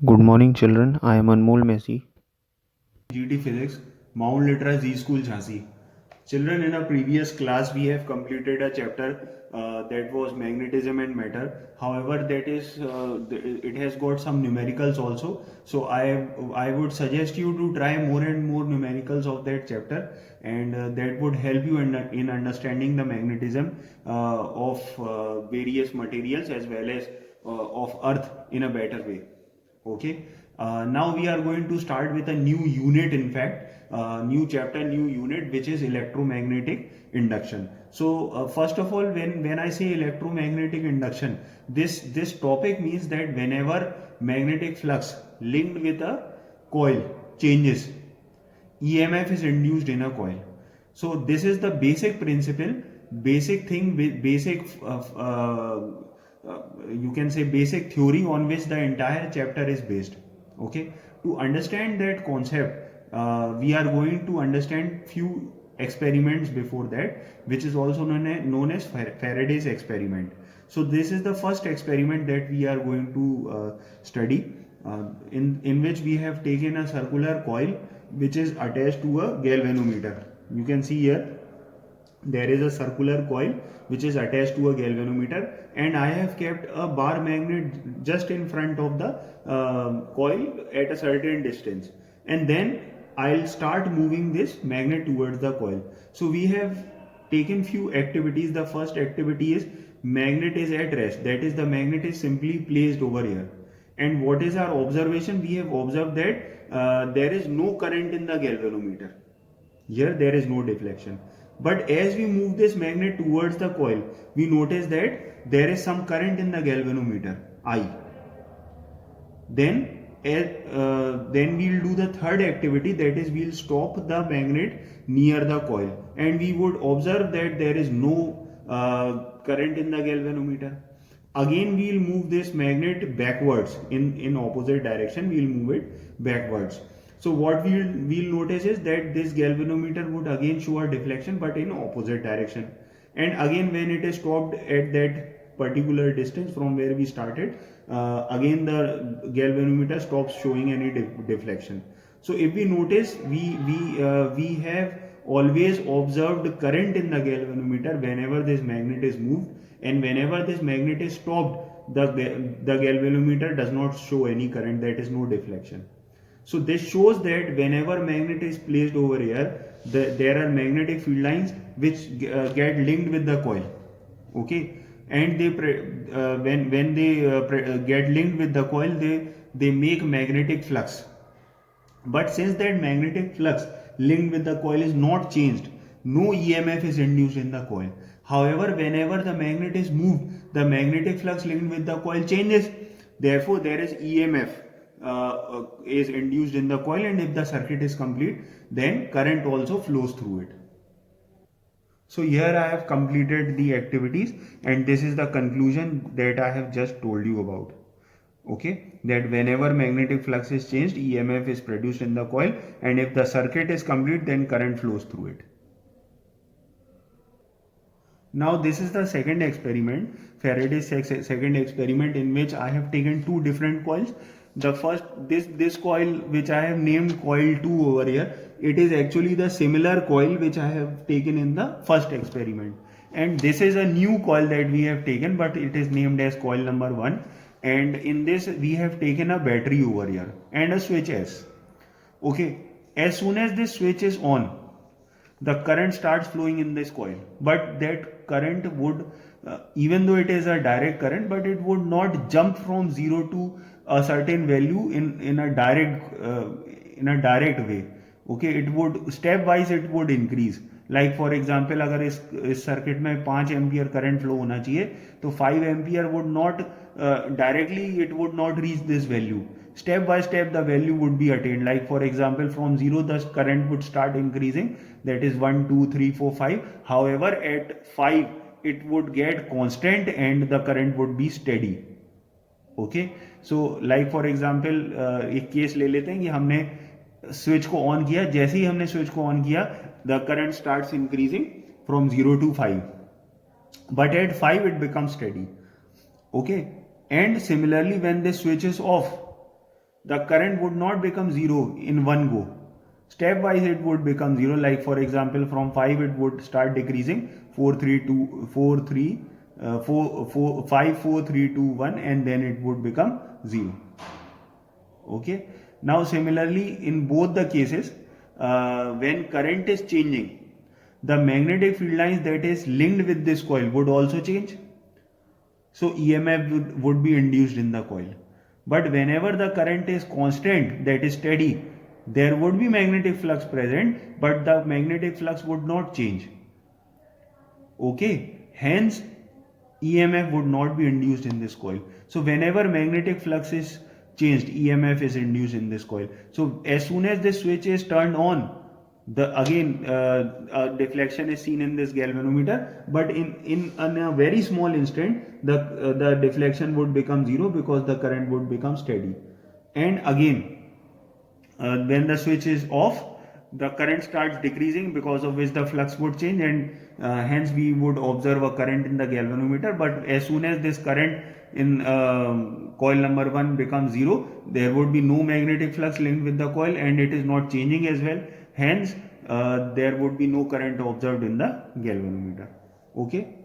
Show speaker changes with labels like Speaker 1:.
Speaker 1: Good morning, children. I am Anmol Messi.
Speaker 2: GT Physics, Mount Litra Z School, Jhansi. Children, in a previous class, we have completed a chapter that was magnetism and matter. However, it has got some numericals also. So I would suggest you to try more and more numericals of that chapter, and that would help you in understanding the magnetism of various materials as well as of Earth in a better way. Okay. Now we are going to start with a new unit, in fact, new chapter, new unit, which is electromagnetic induction. So first of all, when I say electromagnetic induction, this topic means that whenever magnetic flux linked with a coil changes, EMF is induced in a coil. So this is the basic principle, basic thing, basic you can say basic theory on which the entire chapter is based. Okay, to understand that concept, we are going to understand few experiments before that, which is also known as Faraday's experiment. So this is the first experiment that we are going to study, in which we have taken a circular coil which is attached to a galvanometer. You can see here there is a circular coil which is attached to a galvanometer, and I have kept a bar magnet just in front of the coil at a certain distance, and then I'll start moving this magnet towards the coil. So we have taken few activities. The first activity is magnet is at rest, that is the magnet is simply placed over here. And what is our observation? We have observed that there is no current in the galvanometer. Here there is no deflection. But as we move this magnet towards the coil, we notice that there is some current in the galvanometer, I. Then we'll do the third activity, that is we'll stop the magnet near the coil, and we would observe that there is no current in the galvanometer. Again we'll move this magnet backwards in opposite direction. We'll move it backwards. So what we'll notice is that this galvanometer would again show a deflection, but in opposite direction. And again when it is stopped at that particular distance from where we started, again the galvanometer stops showing any deflection. So if we notice, we have always observed current in the galvanometer whenever this magnet is moved, and whenever this magnet is stopped, the galvanometer does not show any current, that is no deflection. So this shows that whenever magnet is placed over here, there are magnetic field lines which get linked with the coil. Okay, and when they get linked with the coil, they make magnetic flux. But since that magnetic flux linked with the coil is not changed, no EMF is induced in the coil. However, whenever the magnet is moved, the magnetic flux linked with the coil changes. Therefore, there is EMF is induced in the coil, and if the circuit is complete, then current also flows through it. So here I have completed the activities, and this is the conclusion that I have just told you about. Okay, that whenever magnetic flux is changed, EMF is produced in the coil, and if the circuit is complete, then current flows through it. Now this is the second experiment, Faraday's second experiment, in which I have taken two different coils. The first, this coil which I have named coil 2 over here, it is actually the similar coil which I have taken in the first experiment. And this is a new coil that we have taken, but it is named as coil number 1. And in this we have taken a battery over here and a switch S. Okay, as soon as this switch is on, the current starts flowing in this coil, but that current would even though it is a direct current, but it would not jump from 0 to a certain value in a direct way. Okay, it would stepwise it would increase. Like for example, अगर इस circuit में 5 ampere current flow होना चाहिए, तो 5 ampere would not directly, it would not reach this value. Step by step the value would be attained. Like for example, from 0 the current would start increasing, that is 1 2 3 4 5. However, at 5 it would get constant and the current would be steady. Okay, so like for example एक case ले लेते हैं कि हमने switch को on किया. जैसे ही हमने स्विच को ऑन किया, the current starts increasing from 0 to 5, but at 5 it becomes steady. Okay, and similarly when this switch is off, the current would not become zero in one go. Stepwise it would become zero. Like for example, from 5 it would start decreasing 4 3 2 4 3 5 4 3 2 1, and then it would become 0. Okay. Now similarly in both the cases, when current is changing, the magnetic field lines that is linked with this coil would also change. So EMF would be induced in the coil. But whenever the current is constant, that is steady, there would be magnetic flux present, but the magnetic flux would not change. Okay, hence EMF would not be induced in this coil. So whenever magnetic flux is changed, EMF is induced in this coil. So as soon as this switch is turned on, the again deflection is seen in this galvanometer, but in a very small instant the deflection would become zero because the current would become steady. And again, when the switch is off, the current starts decreasing, because of which the flux would change, and hence we would observe a current in the galvanometer. But as soon as this current in coil number 1 becomes zero, there would be no magnetic flux linked with the coil, and it is not changing as well. Hence there would be no current observed in the galvanometer. Okay.